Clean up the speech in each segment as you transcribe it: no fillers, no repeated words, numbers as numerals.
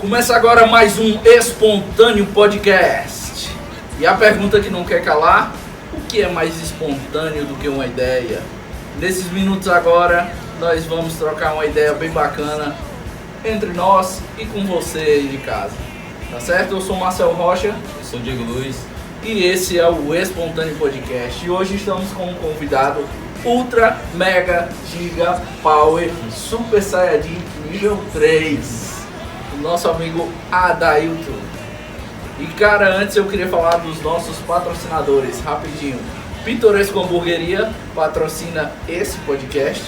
Começa agora mais um Espontâneo Podcast. E a pergunta que não quer calar: o que é mais espontâneo do que uma ideia? Nesses minutos agora, nós vamos trocar uma ideia bem bacana entre nós e com você aí de casa. Tá certo? Eu sou Marcel Rocha. Eu sou Diego Luiz. E esse é o Espontâneo Podcast. E hoje estamos com um convidado Ultra, Mega, Giga, Power, Super Saiyajin nível 3. O nosso amigo Adailton. E cara, antes eu queria falar dos nossos patrocinadores, rapidinho. Pitoresco Hamburgueria patrocina esse podcast.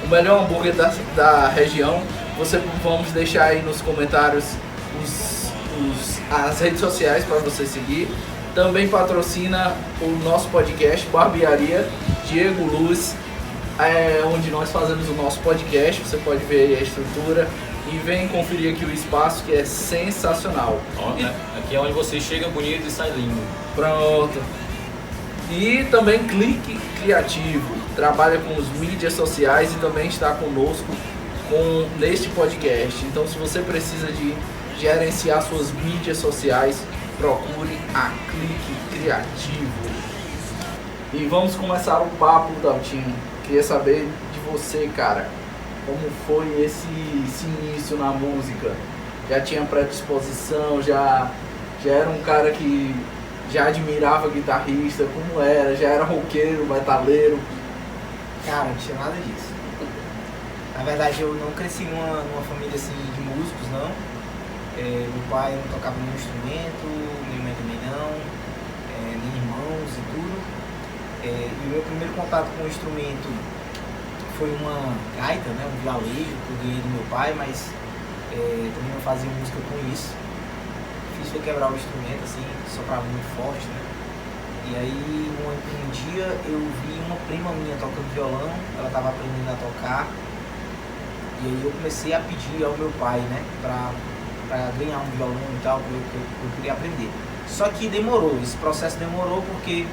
O melhor hambúrguer da região. Vamos deixar aí nos comentários as redes sociais para você seguir. Também patrocina o nosso podcast Barbearia Diego Luz, onde nós fazemos o nosso podcast. Você pode ver aí a estrutura e vem conferir aqui o espaço, que é sensacional. Aqui é onde você chega bonito e sai lindo. Pronto. E também Clique Criativo, trabalha com os mídias sociais e também está conosco neste podcast. Então, se você precisa de gerenciar suas mídias sociais, procure a Clique Criativo. E vamos começar o papo, Daltinho. Queria saber de você, cara, como foi esse início na música? Já tinha predisposição, já era um cara que já admirava guitarrista, como era? Já era roqueiro, metaleiro? Cara, não tinha nada disso. Na verdade, eu não cresci numa família assim de músicos, não. Meu pai não tocava nenhum instrumento, minha mãe também não, nem irmãos e tudo. E o meu primeiro contato com o instrumento foi uma gaita, né, um vialejo que eu ganhei do meu pai, mas também não fazia música com isso. Fiz foi quebrar o instrumento, assim, soprava muito forte, né? E aí um dia eu vi uma prima minha tocando violão, ela estava aprendendo a tocar, e aí eu comecei a pedir ao meu pai, né, pra ganhar um violão e tal, porque eu queria aprender. Só que demorou, esse processo demorou porque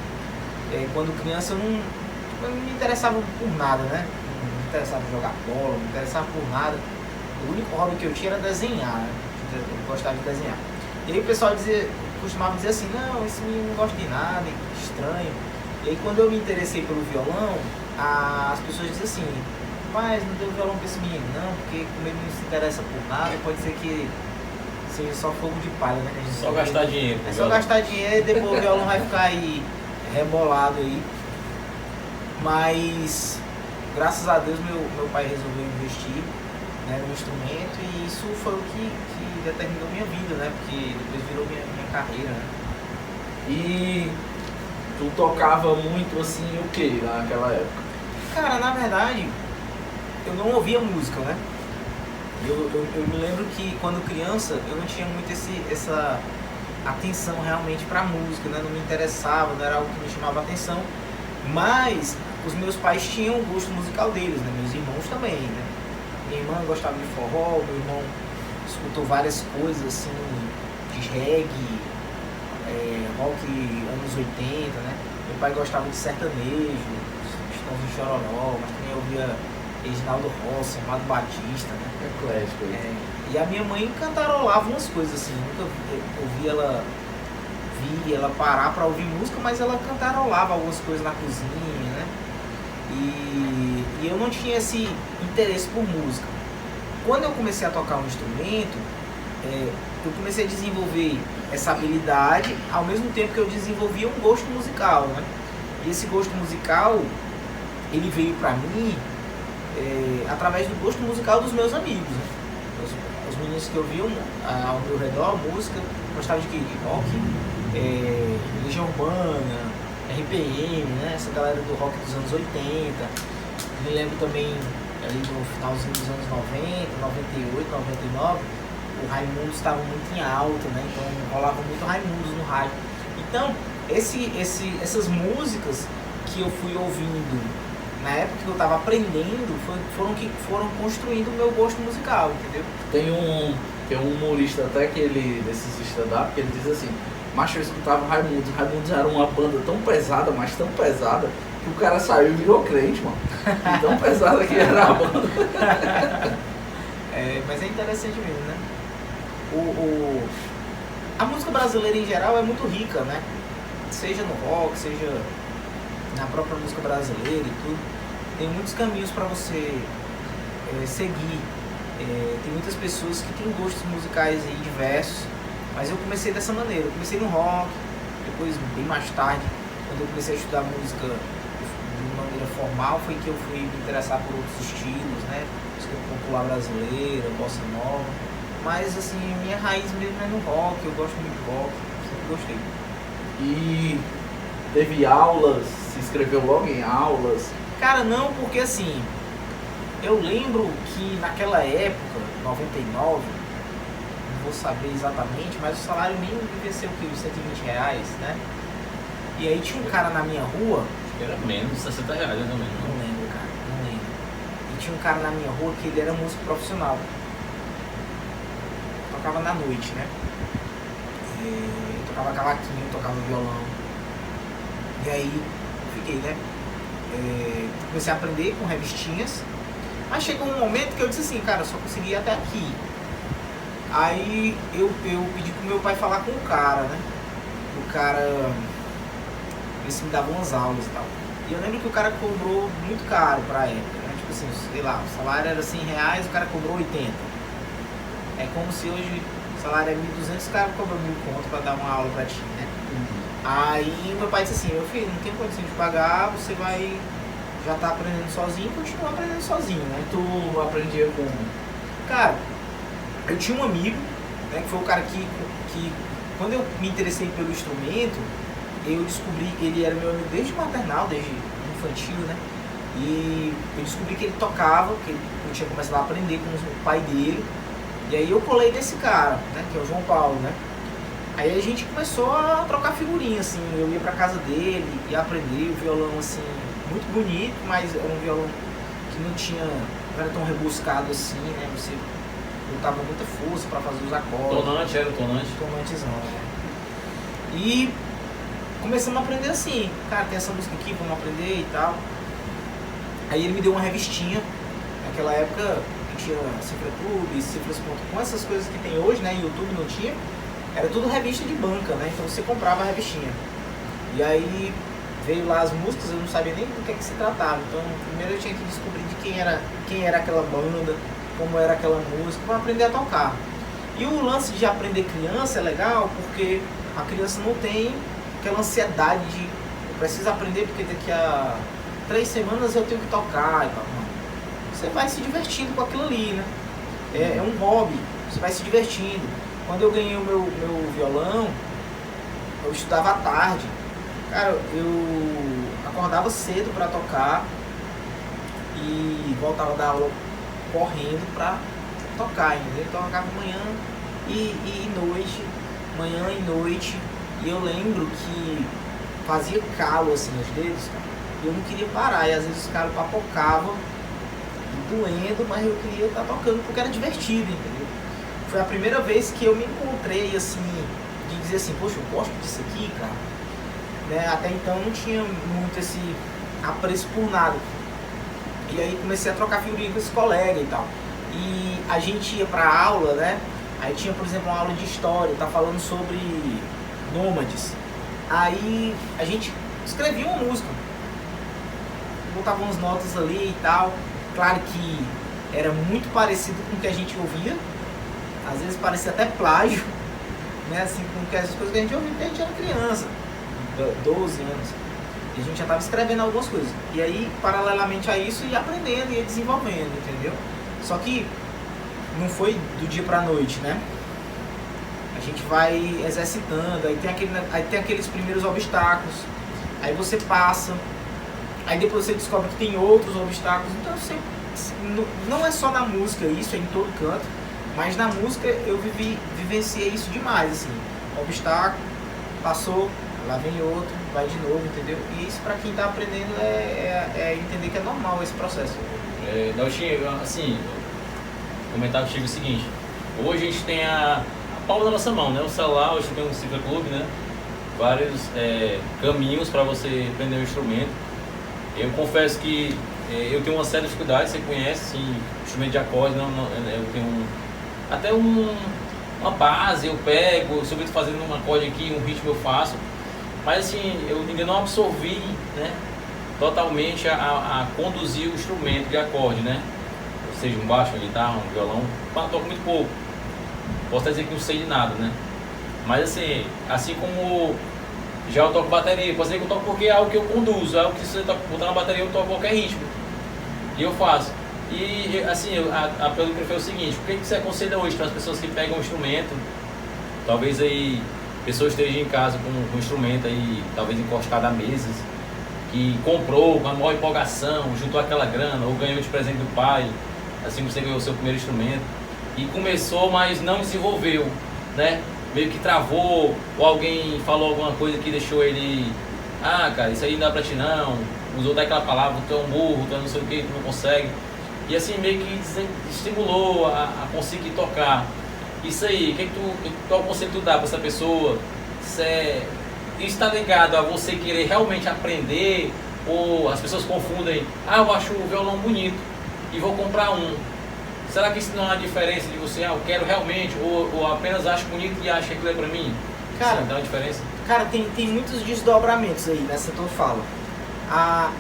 quando criança eu não me interessava por nada, né? Não me interessava por jogar bola, não me interessava por nada. O único hobby que eu tinha era desenhar, né? Eu gostava de desenhar. E aí o pessoal costumava dizer assim, não, esse menino não gosta de nada, é estranho. E aí quando eu me interessei pelo violão, as pessoas diziam assim, mas não deu violão pra esse menino, não, porque como ele não se interessa por nada, pode ser que seja só fogo de palha, né? Só gastar dinheiro. É só gastar dinheiro e depois o violão vai ficar aí rebolado aí. Mas graças a Deus meu pai resolveu investir, né, no instrumento, e isso foi o que determinou minha vida, né? Porque depois virou minha carreira, né? E tu tocava muito assim o que naquela época? Cara, na verdade, eu não ouvia música, né? Eu me lembro que quando criança eu não tinha muito essa atenção realmente pra música, né? Não me interessava, não era algo que me chamava atenção. Mas os meus pais tinham o gosto musical deles, né? Meus irmãos também, né? Minha irmã gostava de forró, meu irmão escutou várias coisas assim, de reggae, rock anos 80, né? Meu pai gostava de sertanejo, Estãozinho Chororó, mas também ouvia Reginaldo Rossi, Amado Batista, né? Eclético. E a minha mãe cantarolava umas coisas assim, nunca ouvi ela parar pra ouvir música, mas ela cantarolava algumas coisas na cozinha, né? E eu não tinha esse interesse por música. Quando eu comecei a tocar um instrumento, eu comecei a desenvolver essa habilidade, ao mesmo tempo que eu desenvolvia um gosto musical, né? E esse gosto musical, ele veio pra mim através do gosto musical dos meus amigos, né? Os meninos que eu vi ao meu redor, música, gostavam de rock, Legião Urbana, RPM, né? Essa galera do rock dos anos 80. Me lembro também ali no finalzinho dos anos 90, 98, 99, o Raimundos estava muito em alta, né? Então rolava muito Raimundos no rádio. Então, essas músicas que eu fui ouvindo na época que eu estava aprendendo foram construindo o meu gosto musical, entendeu? Tem um humorista até desses stand-up, que ele diz assim, mas eu escutava Raimundos era uma banda tão pesada, mas tão pesada, que o cara saiu e virou crente, mano. E tão pesada que era a banda. Mas é interessante mesmo, né? A música brasileira em geral é muito rica, né? Seja no rock, seja na própria música brasileira e tudo. Tem muitos caminhos para você seguir. Tem muitas pessoas que têm gostos musicais aí diversos, mas eu comecei dessa maneira. Eu comecei no rock, depois, bem mais tarde, quando eu comecei a estudar música de maneira formal, foi que eu fui me interessar por outros estilos, né? Música popular brasileira, bossa nova. Mas, assim, minha raiz mesmo é no rock, eu gosto muito de rock, sempre gostei. E teve aulas, se inscreveu logo em aulas? Cara, não, porque assim, eu lembro que naquela época, 99, não vou saber exatamente, mas o salário mínimo devia ser o quê? Uns R$120, né? E aí tinha um cara na minha rua... Acho que era menos de R$60 também, Não lembro, cara, não lembro. E tinha um cara na minha rua que ele era músico profissional. Tocava na noite, né? Tocava cavaquinho, tocava violão. E aí, fiquei, né? Comecei a aprender com revistinhas. Mas chegou um momento que eu disse assim, cara, eu só consegui ir até aqui. Aí eu pedi pro meu pai falar com o cara, né? O cara, ele me dava umas aulas e tal. E eu lembro que o cara cobrou muito caro pra época, né? Tipo assim, sei lá, o salário era R$100, o cara cobrou 80. É como se hoje o salário é 1.200, o cara cobra 1.000 conto pra dar uma aula pra ti, né? Aí meu pai disse assim, meu filho, não tem condição de pagar, você vai já tá aprendendo sozinho e continua aprendendo sozinho, né? Tu aprendia como? Cara, eu tinha um amigo, né, que foi o cara que quando eu me interessei pelo instrumento, eu descobri que ele era meu amigo desde o maternal, desde infantil, né? E eu descobri que ele tocava, que eu tinha começado a aprender com o pai dele. E aí eu colei desse cara, né, que é o João Paulo, né? Aí a gente começou a trocar figurinha, assim, eu ia pra casa dele e aprender o violão, assim, muito bonito, mas era um violão que não era tão rebuscado assim, né? Você botava muita força pra fazer os acordes. Tonante, era o tonante? Tonantezão, né? E começamos a aprender assim, cara, tem essa música aqui, vamos aprender e tal. Aí ele me deu uma revistinha, naquela época tinha Cifratube, Cifras.com, essas coisas que tem hoje, né? YouTube não tinha. Era tudo revista de banca, né? Então você comprava a revistinha. E aí veio lá as músicas, eu não sabia nem do que se tratava. Então primeiro eu tinha que descobrir de quem era aquela banda, como era aquela música, para aprender a tocar. E o lance de aprender criança é legal porque a criança não tem aquela ansiedade de eu preciso aprender porque daqui a 3 semanas eu tenho que tocar e tal. Você vai se divertindo com aquilo ali, né? É um hobby, você vai se divertindo. Quando eu ganhei o meu violão, eu estudava à tarde. Cara, eu acordava cedo para tocar e voltava da aula correndo para tocar, entendeu? Então eu tocava manhã e noite, manhã e noite. E eu lembro que fazia calo assim nos dedos, cara. E eu não queria parar, e às vezes os caras papocavam, doendo, mas eu queria estar tocando porque era divertido, entendeu? Foi a primeira vez que eu me encontrei assim, de dizer assim, poxa, eu gosto disso aqui, cara. Né? Até então não tinha muito esse apreço por nada. E aí comecei a trocar figurinha com esse colega e tal. E a gente ia pra aula, né? Aí tinha, por exemplo, uma aula de história, tá falando sobre nômades. Aí a gente escrevia uma música, botava umas notas ali e tal. Claro que era muito parecido com o que a gente ouvia. Às vezes parecia até plágio, né? Assim, com essas coisas que a gente ouvia, porque a gente era criança, 12 anos. E a gente já estava escrevendo algumas coisas. E aí, paralelamente a isso, ia aprendendo, ia desenvolvendo, entendeu? Só que não foi do dia pra noite, né? A gente vai exercitando, aí tem aqueles primeiros obstáculos, aí você passa, aí depois você descobre que tem outros obstáculos. Então, não é só na música isso, é em todo canto. Mas na música eu vivenciei isso demais, assim. Obstáculo, passou, lá vem outro, vai de novo, entendeu? E isso pra quem tá aprendendo é entender que é normal esse processo. Daltinho, assim, comentar contigo o seguinte, hoje a gente tem a palma na nossa mão, né? O celular, hoje tem um Cifra Clube, né? Vários caminhos para você aprender um instrumento. Eu confesso que eu tenho uma série de dificuldades, você conhece, assim, instrumento de acorde, eu tenho até uma base, eu pego, se eu estou fazendo um acorde aqui, um ritmo eu faço, mas assim, eu ainda não absorvi, né, totalmente a conduzir o instrumento de acorde, né, seja um baixo, uma guitarra, um violão, eu toco muito pouco, posso até dizer que não sei de nada, né, mas assim como já eu toco bateria, posso dizer que eu toco porque é algo que eu conduzo, é algo que se você botar na bateria eu toco qualquer ritmo, e eu faço. E assim, a pergunta que foi o seguinte: o que você aconselha hoje para as pessoas que pegam um instrumento, talvez aí pessoas estejam em casa com um instrumento aí, talvez encostado a mesas, que comprou com a maior empolgação, juntou aquela grana ou ganhou de presente do pai, assim que você ganhou o seu primeiro instrumento, e começou, mas não desenvolveu, né? Meio que travou, ou alguém falou alguma coisa que deixou ele, cara, isso aí não dá pra ti não, usou daquela palavra, tu é um burro, tu é não sei o que, tu não consegue. E assim meio que estimulou a conseguir tocar. Isso aí, qual conselho tu dá para essa pessoa? Isso está ligado a você querer realmente aprender, ou as pessoas confundem, eu acho o violão bonito e vou comprar um. Será que isso não há diferença de você, eu quero realmente, ou apenas acho bonito e acho que aquilo é para mim? Cara, dá uma diferença? Cara, tem muitos desdobramentos aí nessa tua fala.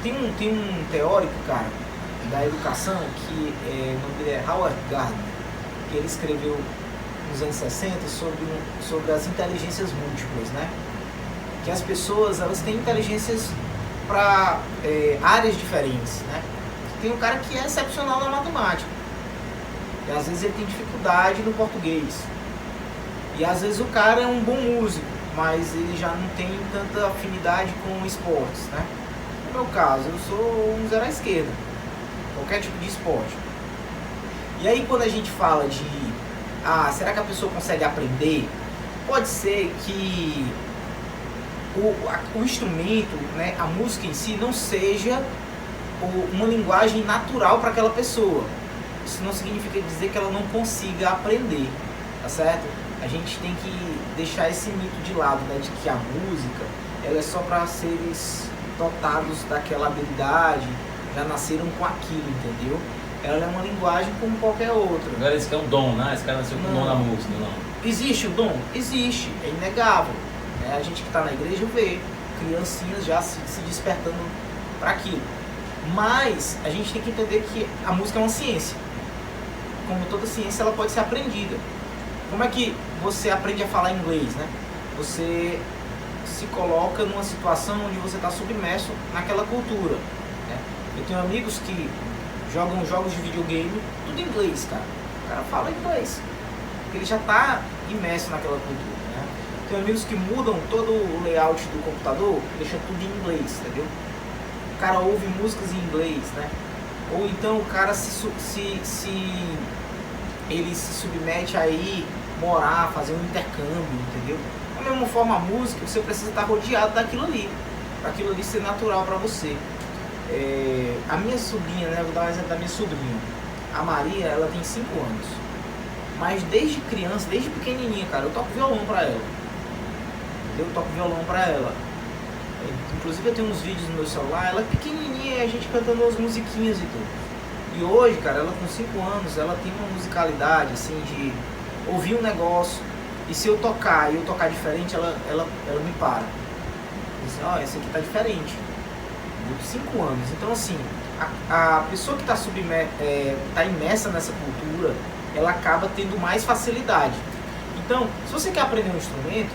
Tem um teórico, cara, da educação, que o nome dele é Howard Gardner, que ele escreveu nos anos 60 sobre as inteligências múltiplas, né? Que as pessoas, elas têm inteligências para áreas diferentes, né? Tem um cara que é excepcional na matemática, e às vezes ele tem dificuldade no português, e às vezes o cara é um bom músico, mas ele já não tem tanta afinidade com esportes, né? No meu caso, eu sou um zero à esquerda, qualquer tipo de esporte. E aí quando a gente fala de será que a pessoa consegue aprender? Pode ser que o instrumento, né, a música em si não seja uma linguagem natural para aquela pessoa. Isso não significa dizer que ela não consiga aprender, tá certo? A gente tem que deixar esse mito de lado, né, de que a música ela é só para seres dotados daquela habilidade, já nasceram com aquilo, entendeu? Ela é uma linguagem como qualquer outra. Agora isso que é um dom, né? Esse cara nasceu com o dom da música, não. Existe o dom? Existe, é inegável. A gente que está na igreja vê criancinhas já se despertando para aquilo. Mas a gente tem que entender que a música é uma ciência. Como toda ciência, ela pode ser aprendida. Como é que você aprende a falar inglês, né? Você se coloca numa situação onde você está submerso naquela cultura, né? Eu tenho amigos que jogam jogos de videogame, tudo em inglês, cara. O cara fala inglês, porque ele já está imerso naquela cultura, né? Tem amigos que mudam todo o layout do computador, deixam tudo em inglês, entendeu? O cara ouve músicas em inglês, né? Ou então o cara ele se submete a ir morar, fazer um intercâmbio, entendeu? Da mesma forma, a música, você precisa estar rodeado daquilo ali, para aquilo ali ser natural para você. A minha sobrinha, né? Vou dar um exemplo da minha sobrinha. A Maria, ela tem 5 anos. Mas desde criança, desde pequenininha, cara, eu toco violão pra ela. Eu toco violão pra ela. Inclusive eu tenho uns vídeos no meu celular, ela é pequenininha, a gente cantando as musiquinhas e tudo. E hoje, cara, ela com 5 anos, ela tem uma musicalidade, assim, de ouvir um negócio, e se eu tocar e eu tocar diferente, ela me para. Diz assim, esse aqui tá diferente. De 5 anos. Então, assim, a pessoa que está tá imersa nessa cultura, ela acaba tendo mais facilidade. Então, se você quer aprender um instrumento,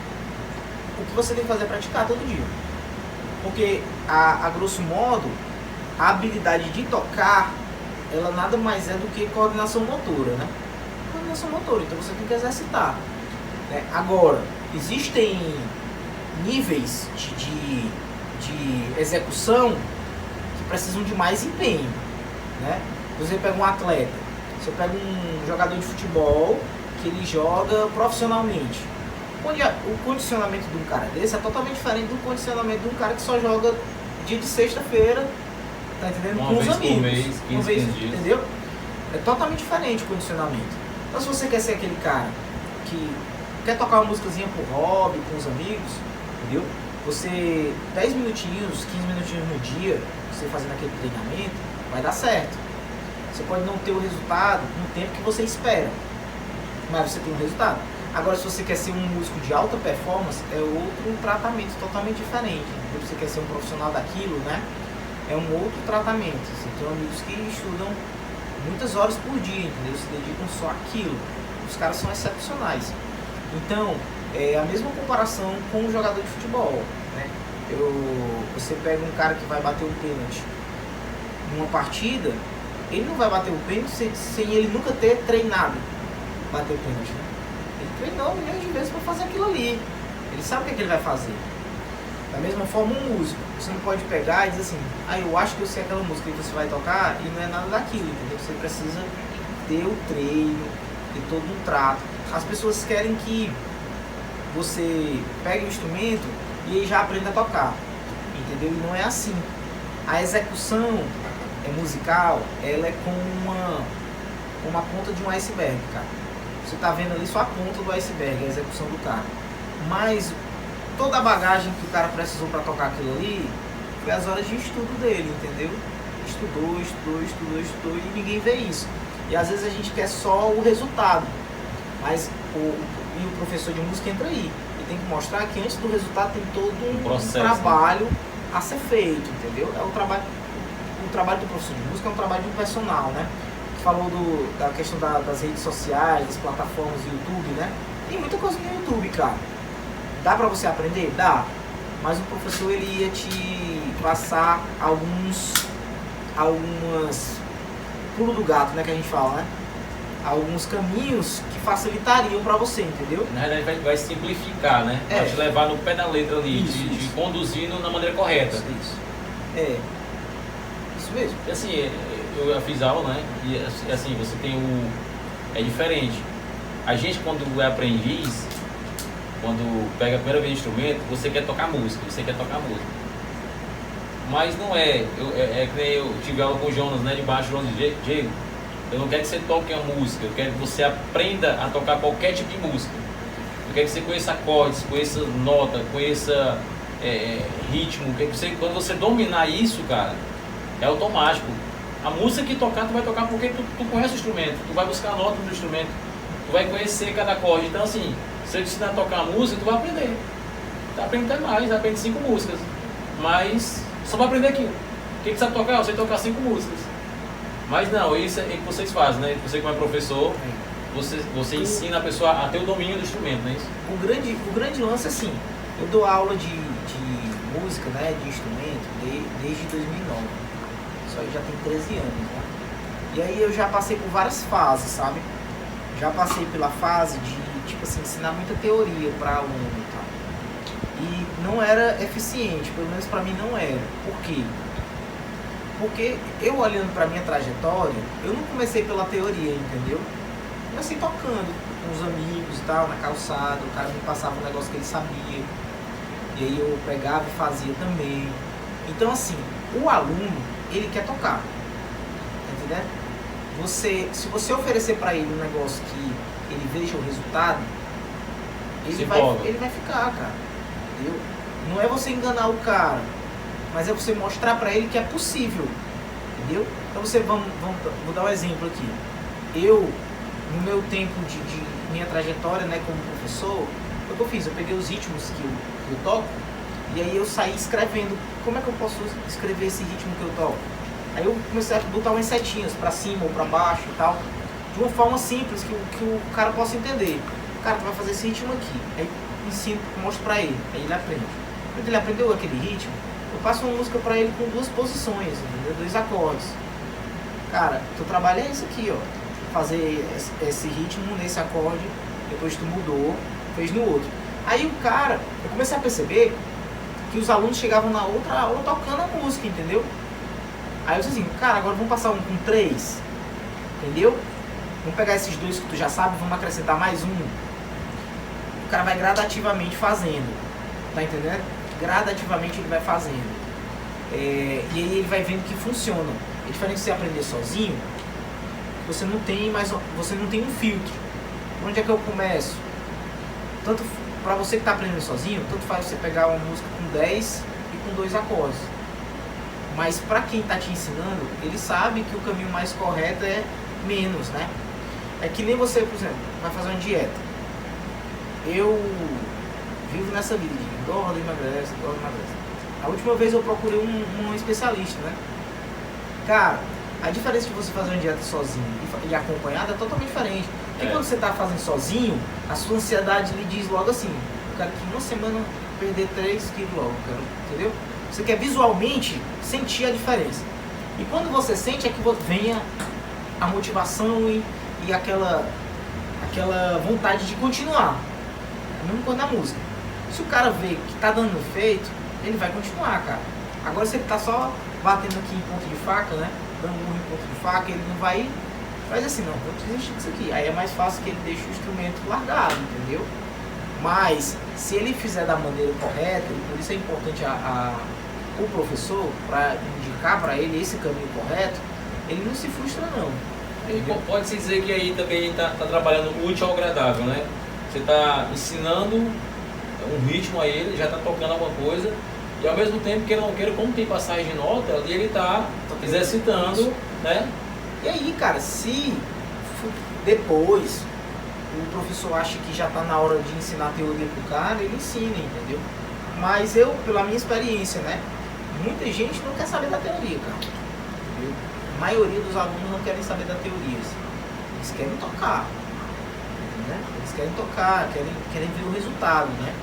o que você tem que fazer é praticar todo dia. Porque, a grosso modo, a habilidade de tocar, ela nada mais é do que coordenação motora, né? Coordenação motora, então você tem que exercitar, né? Agora, existem níveis de execução que precisam de mais empenho, né? Você pega um atleta, você pega um jogador de futebol que ele joga profissionalmente. O condicionamento de um cara desse é totalmente diferente do condicionamento de um cara que só joga dia de sexta-feira, tá entendendo? Com os amigos. Por mês, 15 dias. Entendeu? É totalmente diferente o condicionamento. Então, se você quer ser aquele cara que quer tocar uma músicazinha por hobby, com os amigos, entendeu? Você, 10 minutinhos, 15 minutinhos no dia, você fazendo aquele treinamento, vai dar certo. Você pode não ter o resultado no tempo que você espera, mas você tem um resultado. Agora, se você quer ser um músico de alta performance, é outro tratamento totalmente diferente. Se você quer ser um profissional daquilo, né? É um outro tratamento. Você tem amigos que estudam muitas horas por dia, entendeu? Se dedicam só àquilo. Os caras são excepcionais. Então, é a mesma comparação com um jogador de futebol, né? Você pega um cara que vai bater um pênalti numa partida, ele não vai bater o pênalti sem ele nunca ter treinado bater o pênalti, né? Ele treinou milhões de vezes para fazer aquilo ali. Ele sabe o que, é que ele vai fazer. Da mesma forma, um músico. Você não pode pegar e dizer assim, eu acho que eu sei aquela música que você vai tocar e não é nada daquilo, entendeu? Você precisa ter o treino, ter todo um trato. As pessoas querem que você pegue o instrumento e aí já aprenda a tocar, entendeu? E não é assim. A execução musical, ela é como uma ponta de um iceberg, cara. Você tá vendo ali só a ponta do iceberg, a execução do cara. Mas toda a bagagem que o cara precisou para tocar aquilo ali foi as horas de estudo dele, entendeu? Estudou e ninguém vê isso. E às vezes a gente quer só o resultado, mas o professor de música entra aí e tem que mostrar que antes do resultado tem todo um processo, trabalho, né, a ser feito, entendeu? O trabalho do professor de música é um trabalho de um personal, né? Você falou da questão das redes sociais, das plataformas do YouTube, né? Tem muita coisa no YouTube, cara. Dá pra você aprender? Dá. Mas o professor, ele ia te passar algumas pulo do gato, né, que a gente fala, né? Alguns caminhos que facilitariam pra você, entendeu? Na verdade vai simplificar, né? É. Vai te levar no pé da letra ali, te conduzindo na maneira correta. Isso. É. Isso mesmo. E assim, eu já fiz aula, né? E assim, você tem é diferente. A gente, quando é aprendiz, quando pega a primeira vez o instrumento, você quer tocar música. Mas não é. É que nem eu tive aula com o Jonas, né? De baixo, Jonas e Diego. Eu não quero que você toque uma música, eu quero que você aprenda a tocar qualquer tipo de música. Eu quero que você conheça acordes, conheça nota, conheça ritmo. Que você, quando você dominar isso, cara, é automático. A música que tocar, tu vai tocar porque tu conhece o instrumento, tu vai buscar a nota do instrumento, tu vai conhecer cada acorde. Então assim, se eu te ensinar a tocar a música, tu vai aprender. Tu aprende até mais, aprende 5 músicas. Mas só vai aprender aquilo. O que você sabe tocar? Eu sei tocar 5 músicas. Mas não, isso é o que vocês fazem, né? Você como é professor, você ensina a pessoa a ter o domínio do instrumento, não é isso? O grande lance é assim, eu dou aula de música, né, de instrumento, desde 2009. Isso aí já tem 13 anos, né? E aí eu já passei por várias fases, sabe? Já passei pela fase de, tipo assim, ensinar muita teoria para aluno e tal. E não era eficiente, pelo menos para mim não era. Por quê? Porque eu olhando pra minha trajetória, eu não comecei pela teoria, entendeu? Comecei tocando com os amigos e tal, na calçada, o cara me passava um negócio que ele sabia. E aí eu pegava e fazia também. Então assim, o aluno, ele quer tocar. Tá entendendo? Se você oferecer pra ele um negócio que ele veja o resultado, ele vai ficar, cara. Entendeu? Não é você enganar o cara, mas é você mostrar pra ele que é possível, entendeu? Então vou dar um exemplo aqui. Eu, no meu tempo de minha trajetória, né, como professor, o que eu fiz? Eu peguei os ritmos que eu toco e aí eu saí escrevendo. Como é que eu posso escrever esse ritmo que eu toco? Aí eu comecei a botar umas setinhas pra cima ou pra baixo e tal, de uma forma simples que o cara possa entender. Cara, tu vai fazer esse ritmo aqui. Aí ensino, mostro pra ele, aí ele aprende. Quando ele aprendeu aquele ritmo, eu passo uma música pra ele com 2 posições, entendeu? 2 acordes. Cara, teu trabalho é isso aqui, ó. Fazer esse ritmo nesse acorde, depois tu mudou, fez no outro. Aí o cara, eu comecei a perceber que os alunos chegavam na outra aula tocando a música, entendeu? Aí eu disse assim, cara, agora vamos passar um com 3, entendeu? Vamos pegar esses 2 que tu já sabe, vamos acrescentar mais um. O cara vai gradativamente fazendo, tá entendendo? Gradativamente ele vai fazendo. E aí ele vai vendo que funciona. É diferente de você aprender sozinho, você não tem um filtro. Onde é que eu começo? Tanto para você que está aprendendo sozinho, tanto faz você pegar uma música com 10 e com 2 acordes. Mas para quem está te ensinando, ele sabe que o caminho mais correto é menos, né? É que nem você, por exemplo, vai fazer uma dieta. eu vivo nessa vida de engorda, emagrece, engorda, emagrece. A última vez eu procurei um especialista, né? Cara, a diferença de você fazer uma dieta sozinho e acompanhado é totalmente diferente. Porque quando você está fazendo sozinho, a sua ansiedade lhe diz logo assim, eu quero que em uma semana perder 3 quilos logo, entendeu? Você quer visualmente sentir a diferença. E quando você sente é que vem a motivação e aquela vontade de continuar. É a mesma coisa na música. Se o cara vê que tá dando efeito, ele vai continuar, cara. Agora se ele tá só batendo aqui em ponto de faca, né? Dando um em ponto de faca, ele não vai... Faz assim, não, vou desistir disso aqui. Aí é mais fácil que ele deixe o instrumento largado, entendeu? Mas, se ele fizer da maneira correta, e por isso é importante o professor, para indicar para ele esse caminho correto, ele não se frustra não. E pode-se dizer que aí também está trabalhando útil ao agradável, né? Você está ensinando um ritmo a ele, já está tocando alguma coisa, e ao mesmo tempo, que ele não queira, como tem passagem de nota, ali ele está exercitando, né? E aí, cara, se depois o professor acha que já está na hora de ensinar teoria pro cara, ele ensina, entendeu? Mas eu, pela minha experiência, né? Muita gente não quer saber da teoria, cara. Entendeu? A maioria dos alunos não querem saber da teoria. Eles querem tocar. Né? Eles querem tocar, querem ver o resultado, né?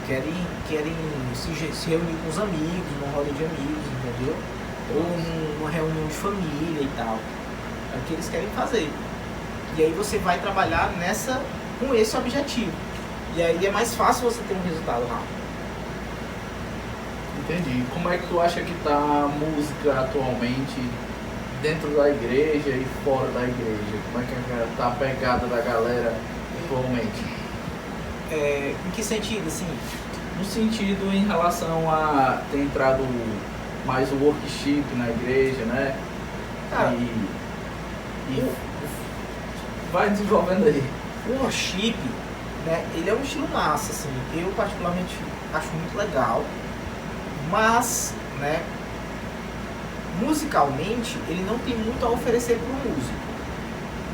Querem se reunir com os amigos, numa roda de amigos, entendeu? Ou numa reunião de família e tal. É o que eles querem fazer. E aí você vai trabalhar com esse objetivo. E aí é mais fácil você ter um resultado rápido. Entendi. Como é que tu acha que tá a música atualmente dentro da igreja e fora da igreja? Como é que tá a pegada da galera atualmente? Em que sentido, assim? No sentido em relação a ter entrado mais o worship na igreja, né? Cara, vai desenvolvendo aí. O worship, né, ele é um estilo massa, assim. Eu particularmente acho muito legal, mas, né, musicalmente ele não tem muito a oferecer para o músico.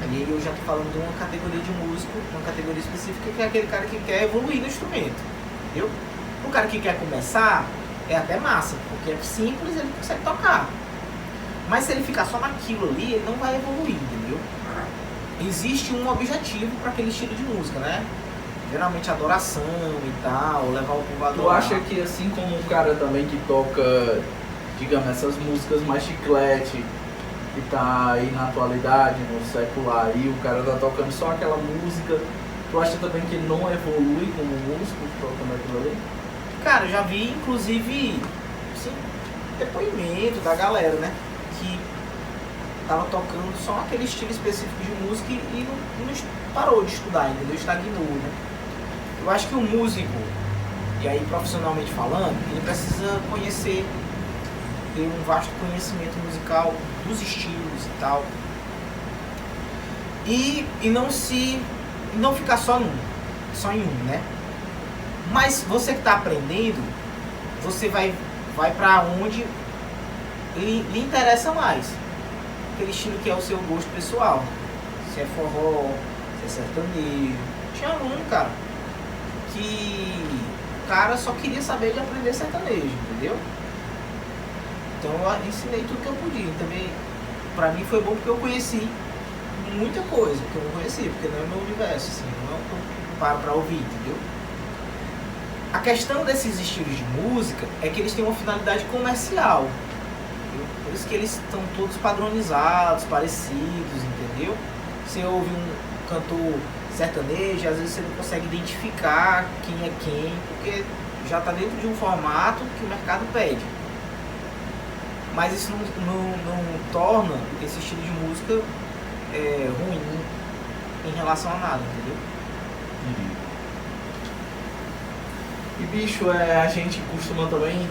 Aí eu já estou falando de uma categoria de músico, uma categoria específica, que é aquele cara que quer evoluir no instrumento, entendeu? O cara que quer começar é até massa, porque é simples, ele consegue tocar. Mas se ele ficar só naquilo ali, ele não vai evoluir, entendeu? Existe um objetivo para aquele estilo de música, né? Geralmente adoração e tal, levar o povo a adorar. Tu acha que assim como um cara também que toca, digamos, essas músicas mais chiclete, que tá aí na atualidade, no secular, e o cara tá tocando só aquela música, tu acha também que ele não evolui como músico tocando aquilo ali? Cara, já vi inclusive assim, depoimento da galera, né? Que tava tocando só aquele estilo específico de música e não parou de estudar, entendeu? Estagnou, né? Eu acho que o músico, e aí profissionalmente falando, ele precisa conhecer, ter um vasto conhecimento musical dos estilos e tal. E não ficar só em um, né? Mas você que está aprendendo, você vai para onde lhe interessa mais. Aquele estilo que é o seu gosto pessoal. Se é forró, se é sertanejo. Tinha aluno, cara, que o cara só queria saber de aprender sertanejo, entendeu? Então eu ensinei tudo que eu podia. Também, pra mim foi bom porque eu conheci muita coisa que eu não conhecia, porque não é meu universo, assim, não é o que eu paro pra ouvir, entendeu? A questão desses estilos de música é que eles têm uma finalidade comercial. Entendeu? Por isso que eles estão todos padronizados, parecidos, entendeu? Você ouve um cantor sertanejo, às vezes você não consegue identificar quem é quem, porque já está dentro de um formato que o mercado pede. Mas isso não torna esse estilo de música ruim em relação a nada, entendeu? E bicho, a gente costuma também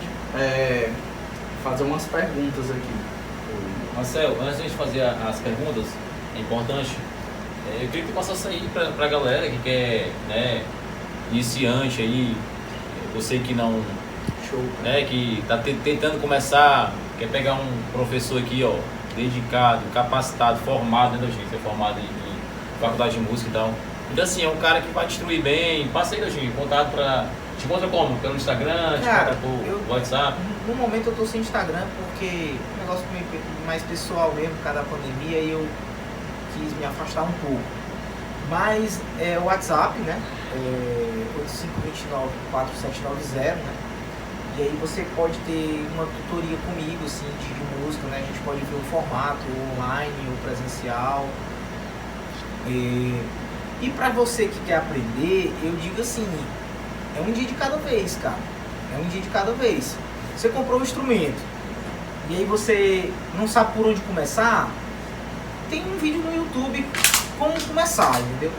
fazer umas perguntas aqui. Marcelo, antes de a gente fazer as perguntas, é importante, eu queria que tu passasse aí pra galera que quer, né, iniciante aí, você que não, Show. né, que tá tentando começar, quer pegar um professor aqui, ó, dedicado, capacitado, formado, né, gente, ser formado em faculdade de música e tal. Então assim, é um cara que vai destruir bem. Passa aí, Dojinho, contato pra... Te encontra como? Pelo Instagram, te Cara, encontra por WhatsApp? No momento eu tô sem Instagram porque é um negócio mais pessoal mesmo, por causa da pandemia, e eu quis me afastar um pouco. Mas é o WhatsApp, né? 8529-4790, né? E aí você pode ter uma tutoria comigo, assim, de música, né? A gente pode ver o formato online ou presencial. E pra você que quer aprender, eu digo assim, é um dia de cada vez, cara. É um dia de cada vez. Você comprou um instrumento e aí você não sabe por onde começar, tem um vídeo no YouTube como começar, entendeu?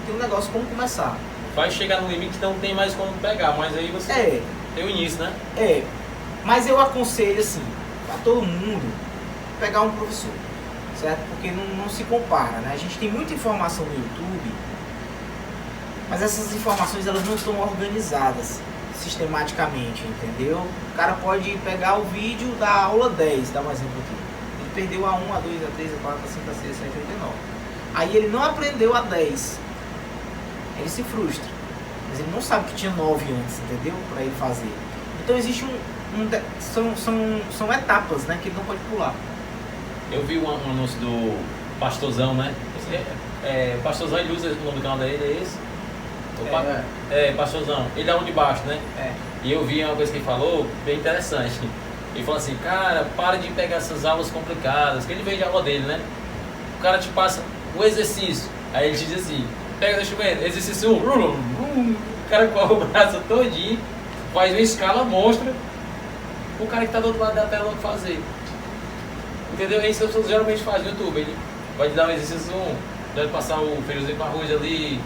Tem um negócio como começar. Vai chegar no limite que não tem mais como pegar, mas aí você tem o início, né? Mas eu aconselho assim, pra todo mundo, pegar um professor, certo? Porque não se compara, né? A gente tem muita informação no YouTube, mas essas informações elas não estão organizadas sistematicamente, entendeu? O cara pode pegar o vídeo da aula 10, dá um exemplo aqui. Ele perdeu a 1, a 2, a 3, a 4, a 5, a 6, a 7, a 8, a 9. Aí ele não aprendeu a 10. Ele se frustra. Mas ele não sabe que tinha 9 antes, entendeu? Para ele fazer. Então existe são etapas, né? Que ele não pode pular. Eu vi um anúncio do Pastorzão, né? Pastorzão, ele usa o nome do canal dele, é esse? Pastorzão. Ele é um de baixo, né? E eu vi uma coisa que ele falou, bem interessante. Ele falou assim, cara, para de pegar essas aulas complicadas, que ele vende a aula dele, né? O cara te passa o exercício, aí ele te diz assim, pega o instrumento, exercício 1, o cara corre o braço todinho, faz uma escala, mostra o cara que tá do outro lado da tela fazer. Entendeu? É isso que as pessoas geralmente fazem no YouTube. Ele vai te dar um exercício 1, deve passar o feijãozinho com arroz ali.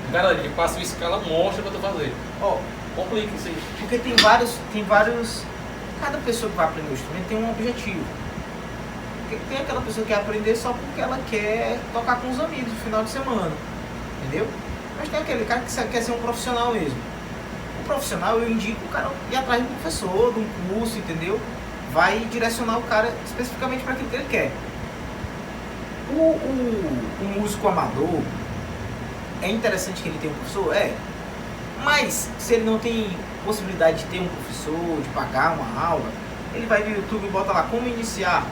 O cara ele passa uma escala, mostra pra tu fazer. Complica isso aí. Porque tem vários. Cada pessoa que vai aprender o instrumento tem um objetivo. Tem aquela pessoa que quer aprender só porque ela quer tocar com os amigos no final de semana. Entendeu? Mas tem aquele cara que quer ser um profissional mesmo. O profissional, eu indico o cara ir atrás de um professor, de um curso, entendeu? Vai direcionar o cara especificamente para aquilo que ele quer. O músico amador, é interessante que ele tenha um professor? Mas se ele não tem possibilidade de ter um professor, de pagar uma aula, ele vai no YouTube e bota lá como iniciar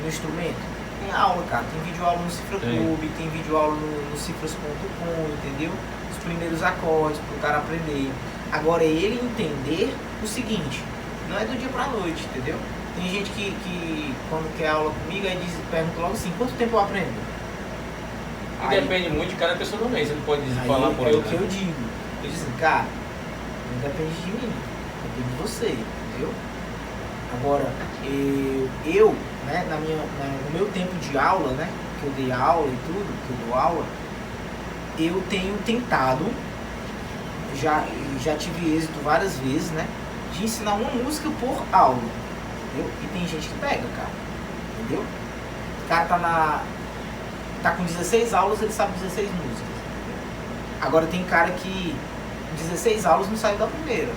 no instrumento. Tem aula, cara, tem vídeo aula no Cifra Clube, tem vídeo aula no cifras.com, entendeu? Os primeiros acordes para o cara aprender. Agora é ele entender o seguinte, não é do dia pra noite, entendeu? Tem gente que quando quer aula comigo, aí pergunta logo assim, quanto tempo eu aprendo? E depende muito de cada pessoa também, você não pode falar por ele. aí. É o que eu digo. Eu digo assim, cara, não depende de mim, depende de você, entendeu? Agora, eu né, no meu tempo de aula, né, que eu dei aula e tudo, que eu dou aula, eu tenho tentado, já tive êxito várias vezes, né, de ensinar uma música por aula, entendeu? E tem gente que pega, cara, entendeu? O cara tá com 16 aulas, ele sabe 16 músicas, entendeu? Agora tem cara que 16 aulas não saiu da primeira,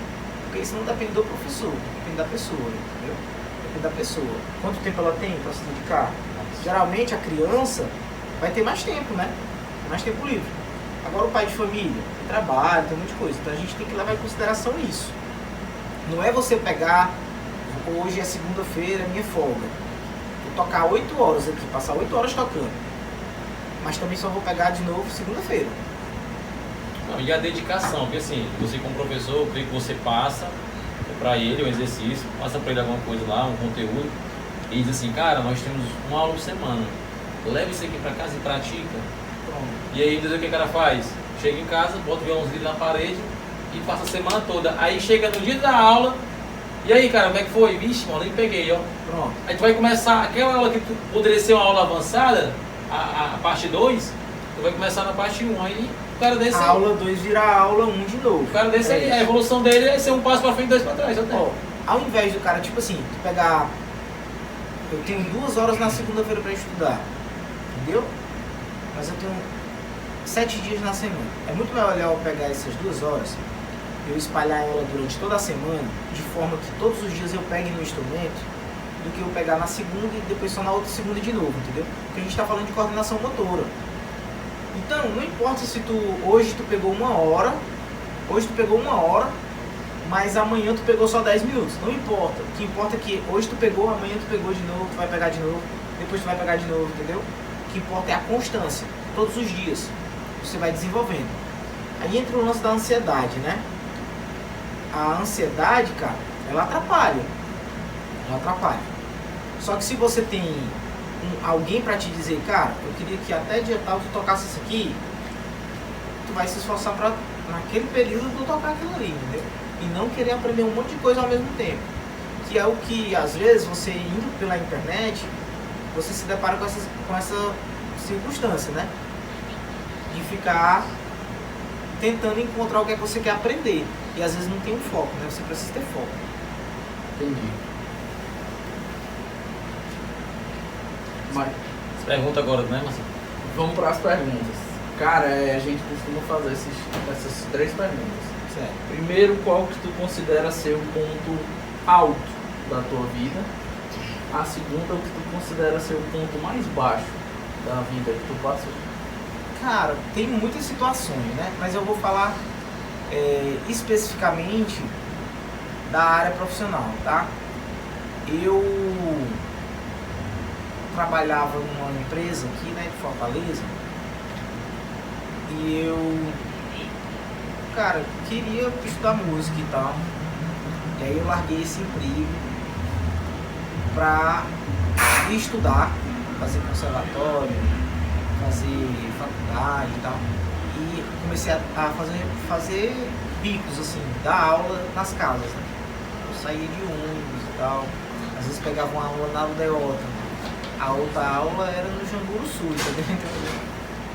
porque isso não depende do professor, depende da pessoa, entendeu? Depende da pessoa. Quanto tempo ela tem para se dedicar? Geralmente a criança vai ter mais tempo, né? Tem mais tempo livre. Agora o pai de família, tem trabalho, tem muita coisa. Então a gente tem que levar em consideração isso. Não é você pegar, hoje é segunda-feira, minha folga. Vou tocar 8 horas aqui, passar 8 horas tocando. Mas também só vou pegar de novo segunda-feira. Não, e a dedicação, porque assim, você como professor, eu creio que você passa para ele um exercício, passa para ele alguma coisa lá, um conteúdo, e diz assim, cara, nós temos uma aula por semana, leva isso aqui para casa e pratica. Pronto. E aí, diz o que o cara faz? Chega em casa, bota o violãozinho na parede e passa a semana toda. Aí chega no dia da aula, e aí, cara, como é que foi? Vixe, mano, nem peguei, ó. Pronto. Aí tu vai começar, aquela aula que poderia ser uma aula avançada, a parte 2, tu vai começar na parte 1, aí o cara desse A aula 2 vira a aula 1 de novo. O cara desse aí, a evolução dele é ser um passo pra frente e 2 pra trás. Ao invés do cara, tipo assim, tu pegar... Eu tenho 2 horas na segunda-feira pra estudar, entendeu? Mas eu tenho 7 dias na semana. É muito melhor eu pegar essas 2 horas, eu espalhar ela durante toda a semana, de forma que todos os dias eu pegue no instrumento, do que eu pegar na segunda e depois só na outra segunda de novo, entendeu? Porque a gente tá falando de coordenação motora. Então, não importa se hoje tu pegou uma hora, mas amanhã tu pegou só 10 minutos. Não importa. O que importa é que hoje tu pegou, amanhã tu pegou de novo, tu vai pegar de novo, depois tu vai pegar de novo, entendeu? O que importa é a constância. Todos os dias você vai desenvolvendo. Aí entra o lance da ansiedade, né? A ansiedade, cara, ela atrapalha. Só que se você tem alguém pra te dizer, cara, eu queria que até dia tal tu tocasse isso aqui, tu vai se esforçar pra, naquele período, tu tocar aquilo ali, entendeu? E não querer aprender um monte de coisa ao mesmo tempo. Que é o que, às vezes, você indo pela internet, você se depara com essa circunstância, né? De ficar tentando encontrar o que é que você quer aprender. E às vezes não tem um foco, né? Você precisa ter foco. Entendi. Mas Pergunta agora, né, Marcelo? vamos para as perguntas. Cara, a gente costuma fazer essas 3 perguntas. Certo. Primeiro, qual que tu considera ser o ponto alto da tua vida? A segunda, o que tu considera ser o ponto mais baixo da vida que tu passou? Cara, tem muitas situações, né? Mas eu vou falar especificamente da área profissional, tá? Eu trabalhava numa empresa aqui, né, de Fortaleza, e eu, cara, queria estudar música e tal. E aí eu larguei esse emprego pra estudar, fazer conservatório, fazer faculdade e tal. E comecei a fazer bicos, assim, dar aula nas casas, né? Eu saía de ônibus e tal, às vezes pegava uma aula na Aldeota. A outra aula era no Jamburu Sul, entendeu?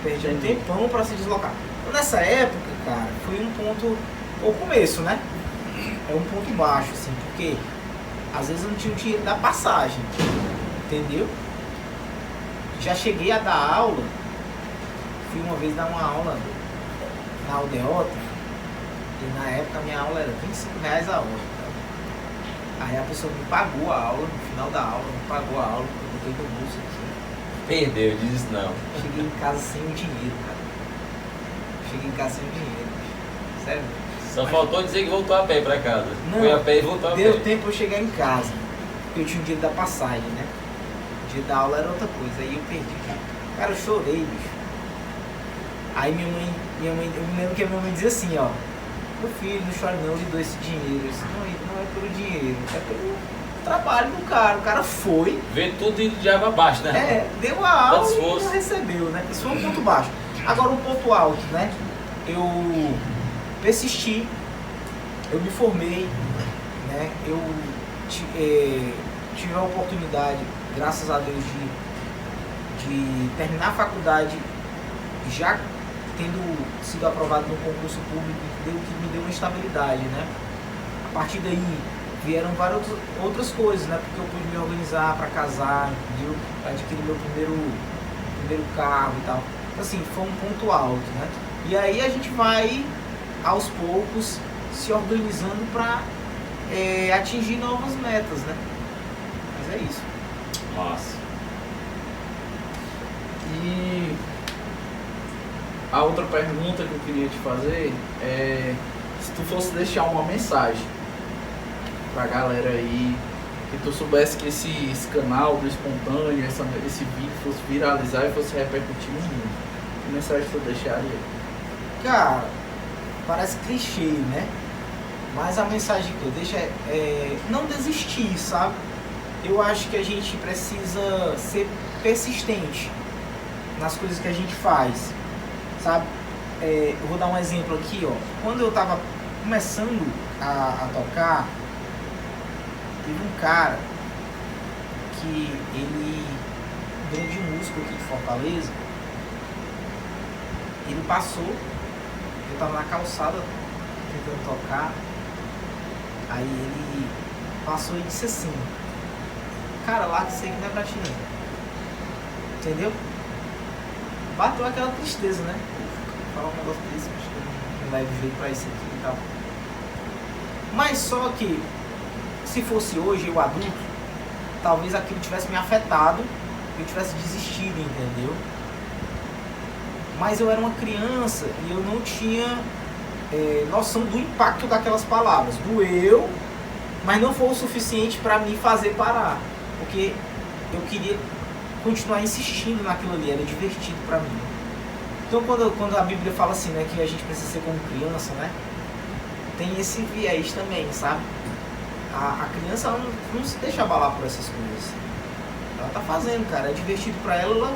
Perdi um tempão para se deslocar. Então, nessa época, cara, foi um ponto, o começo, né? É um ponto baixo, assim, porque às vezes eu não tinha o dinheiro da passagem, entendeu? Já cheguei a dar aula, fui uma vez dar uma aula na Aldeota, e na época a minha aula era R$25 a hora. Aí a pessoa me pagou a aula, no final da aula, me pagou a aula, eu botei no bolso aqui. Perdeu, diz isso não. Cheguei em casa sem o dinheiro, cara. Cheguei em casa sem o dinheiro, sério. Só faltou dizer que voltou a pé pra casa. Não, foi a pé e voltou a pé. Deu tempo eu chegar em casa, porque eu tinha o dinheiro da passagem, né? O dinheiro da aula era outra coisa, aí eu perdi. Cara, eu chorei, bicho. Aí minha mãe, eu me lembro que a minha mãe dizia assim, ó: meu filho, não chore não, eu lhe dou esse dinheiro. Eu disse, não é pelo dinheiro, é pelo trabalho do cara. O cara foi, Vê tudo e de água abaixo, né? deu a aula e esforço. não recebeu, né? Isso foi um ponto baixo. Agora um ponto alto, né? Eu persisti, eu me formei, né? Eu tive a oportunidade, graças a Deus, de terminar a faculdade já tendo sido aprovado no concurso público, que me deu uma estabilidade, né? A partir daí vieram várias outras coisas, né? Porque eu pude me organizar para casar, entendeu? Adquirir meu primeiro carro e tal. Assim, foi um ponto alto, né? E aí a gente vai aos poucos se organizando para atingir novas metas, né? Mas é isso. Nossa. E a outra pergunta que eu queria te fazer é se tu fosse deixar uma mensagem pra galera aí, que tu soubesse que esse canal do Espontâneo, esse vídeo fosse viralizar e fosse repercutir no mundo, que mensagem tu deixaria? Cara, parece clichê, né? Mas a mensagem que eu deixo é não desistir, sabe? Eu acho que a gente precisa ser persistente nas coisas que a gente faz, sabe? Eu vou dar um exemplo aqui, ó. Quando eu tava começando a tocar, teve um cara que ele, um grande músico aqui de Fortaleza, ele passou, eu tava na calçada tentando tocar, aí ele passou e disse assim: cara, lá isso aí não é pra ti não. Entendeu? Bateu aquela tristeza, né? Falar um negócio desse, acho que não vai jeito pra isso aqui e tal. Mas só que, se fosse hoje, eu adulto, talvez aquilo tivesse me afetado, eu tivesse desistido, entendeu? mas eu era uma criança e eu não tinha noção do impacto daquelas palavras. Doeu, mas não foi o suficiente para me fazer parar, porque eu queria continuar insistindo naquilo ali, era divertido para mim. Então quando a Bíblia fala assim, né, que a gente precisa ser como criança, né, tem esse viés também, sabe? A criança ela não se deixa abalar por essas coisas. Ela tá fazendo, cara, é divertido para ela,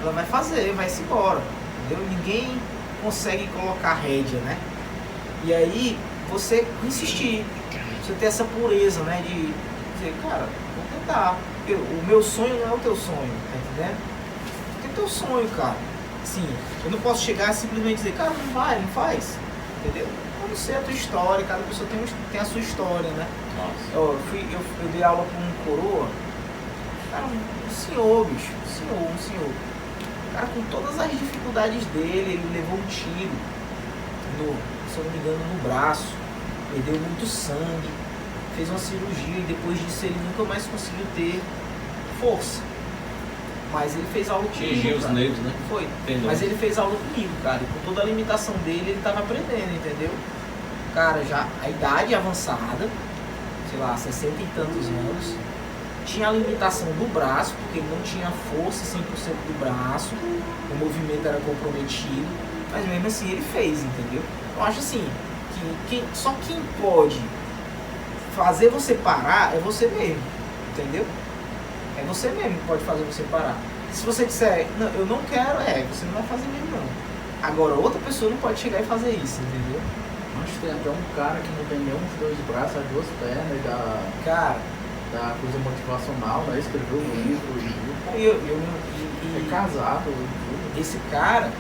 ela vai fazer, vai-se embora, entendeu? Ninguém consegue colocar rédea, né? E aí você insistir, você ter essa pureza, né, de dizer, cara, vou tentar. O meu sonho não é o teu sonho, tá entendendo? Tem teu sonho, cara. Sim, eu não posso chegar e simplesmente dizer, cara, não vai, não faz, entendeu? Eu não sei a tua história, cada pessoa tem a sua história, né? Nossa. Eu dei aula com um coroa, cara, um senhor, bicho, um senhor. Cara, com todas as dificuldades dele, ele levou um tiro, se eu não me engano, no braço, perdeu muito sangue, fez uma cirurgia e depois disso ele nunca mais conseguiu ter força. Mas ele fez aula comigo. Atingiu os nervos, né? Foi. Entendeu? Mas ele fez aula comigo, cara. E com toda a limitação dele, ele tava aprendendo, entendeu? Cara, já a idade avançada, sei lá, 60 e tantos anos, tinha a limitação do braço, porque ele não tinha força 100% do braço, o movimento era comprometido, mas mesmo assim ele fez, entendeu? Eu acho assim, que só quem pode fazer você parar é você mesmo, entendeu? É você mesmo que pode fazer você parar. Se você disser, não, eu não quero, você não vai fazer mesmo não. Agora, outra pessoa não pode chegar e fazer isso, entendeu? Mas tem até um cara que não tem nenhum dos dois braços, as duas pernas, Cara, da coisa motivacional, né? Escreveu um livro e é casado. esse cara,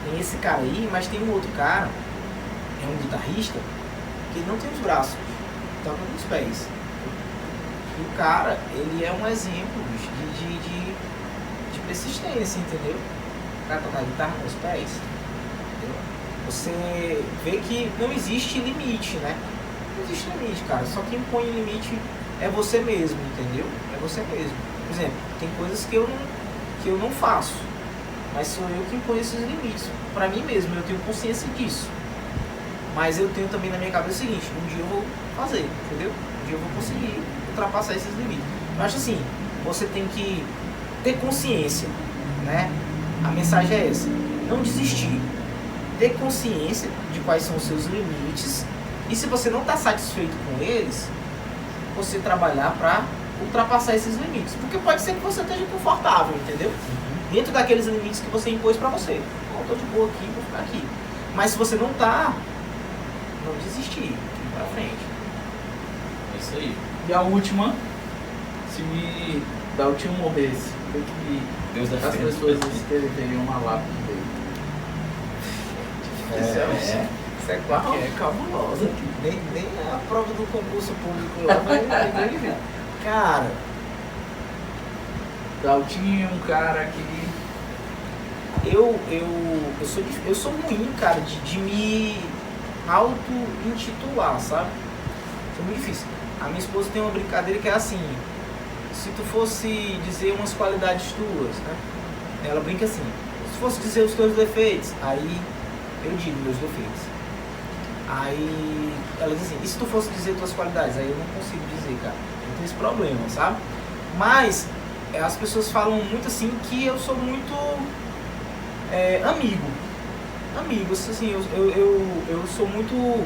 tem esse cara aí, mas tem um outro cara, é um guitarrista, que ele não tem os braços, toca nos pés. E o cara, ele é um exemplo, bicho, de persistência, entendeu? O cara tocar guitarra com os pés, entendeu? Você vê que não existe limite, né? Não existe limite, cara. Só quem põe limite é você mesmo, entendeu? É você mesmo. Por exemplo, tem coisas que eu não faço, mas sou eu quem põe esses limites. Pra mim mesmo, eu tenho consciência disso. Mas eu tenho também na minha cabeça o seguinte, um dia eu vou fazer, entendeu? Um dia eu vou conseguir ultrapassar esses limites. Eu acho assim, você tem que ter consciência, né? A mensagem é essa, não desistir. Ter consciência de quais são os seus limites e se você não está satisfeito com eles, você trabalhar para ultrapassar esses limites. Porque pode ser que você esteja confortável, entendeu? Dentro daqueles limites que você impôs para você. Eu tô de boa aqui, vou ficar aqui. Mas se você não tá, não desistir, ir pra frente. É isso aí. E a última, se Daltinho morresse, o que Deus as defenda. pessoas escreveriam uma lápide dele? Isso é quase cabulosa. Nem a prova do concurso público lá vai ver. Cara, Daltinho é um cara que eu sou ruim, cara, de me auto-intitular, sabe? Isso é muito difícil. A minha esposa tem uma brincadeira que é assim, se tu fosse dizer umas qualidades tuas, né? Ela brinca assim, se fosse dizer os teus defeitos, aí eu digo meus defeitos. Aí ela diz assim, e se tu fosse dizer tuas qualidades? Aí eu não consigo dizer, cara. Eu tenho esse problema, sabe? Mas as pessoas falam muito assim que eu sou muito amigo. Amigo, assim, eu sou muito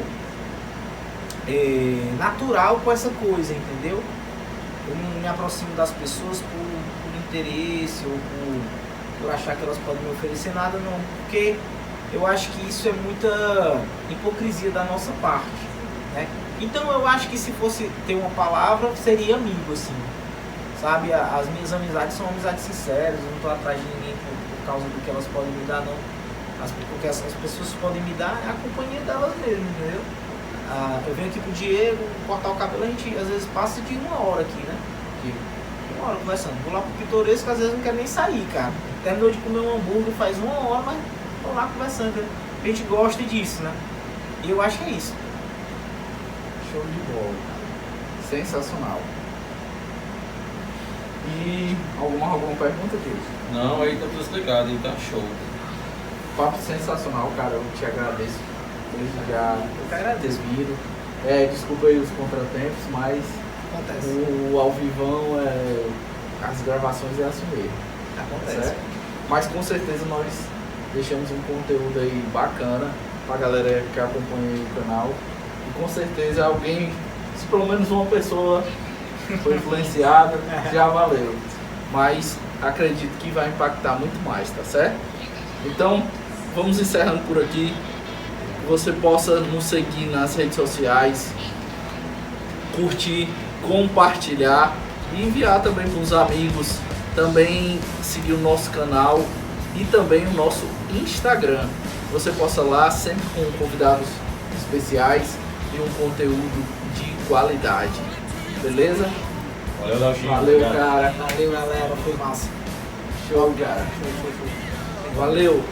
natural com essa coisa, entendeu? Eu não me aproximo das pessoas por interesse ou por achar que elas podem me oferecer nada, não. Porque eu acho que isso é muita hipocrisia da nossa parte, né? Então eu acho que se fosse ter uma palavra, seria amigo, assim, sabe? As minhas amizades são amizades sinceras, eu não estou atrás de ninguém por causa do que elas podem me dar, não. Porque as pessoas podem me dar é a companhia delas mesmo, entendeu? Eu venho aqui pro Diego, cortar o cabelo, a gente às vezes passa de 1 hora aqui, né? Uma hora conversando. Vou lá pro Pitoresco, às vezes não quero nem sair, cara. Terminou de comer um hambúrguer faz 1 hora, mas tô lá conversando. A gente gosta disso, né? E eu acho que é isso. show de bola. Sensacional. E alguma pergunta, Deus? Não, aí tá tudo explicado, aí tá show. Papo sensacional, cara. Eu te agradeço. Desde já. Eu que agradeço. Vindo. Desculpa aí os contratempos, mas Acontece. o ao vivão, as gravações é assim mesmo. Acontece. Certo? Mas com certeza nós deixamos um conteúdo aí bacana pra galera que acompanha aí o canal. E com certeza alguém, se pelo menos uma pessoa foi influenciada, já valeu. Mas acredito que vai impactar muito mais, tá certo? Então, vamos encerrando por aqui. Que você possa nos seguir nas redes sociais, curtir, compartilhar e enviar também para os amigos. Também seguir o nosso canal e também o nosso Instagram. Você possa lá sempre com convidados especiais e um conteúdo de qualidade. Beleza? Valeu, Dalchinho. Valeu, Obrigado. cara. Valeu, galera. Foi massa. Show, cara. Show. Valeu.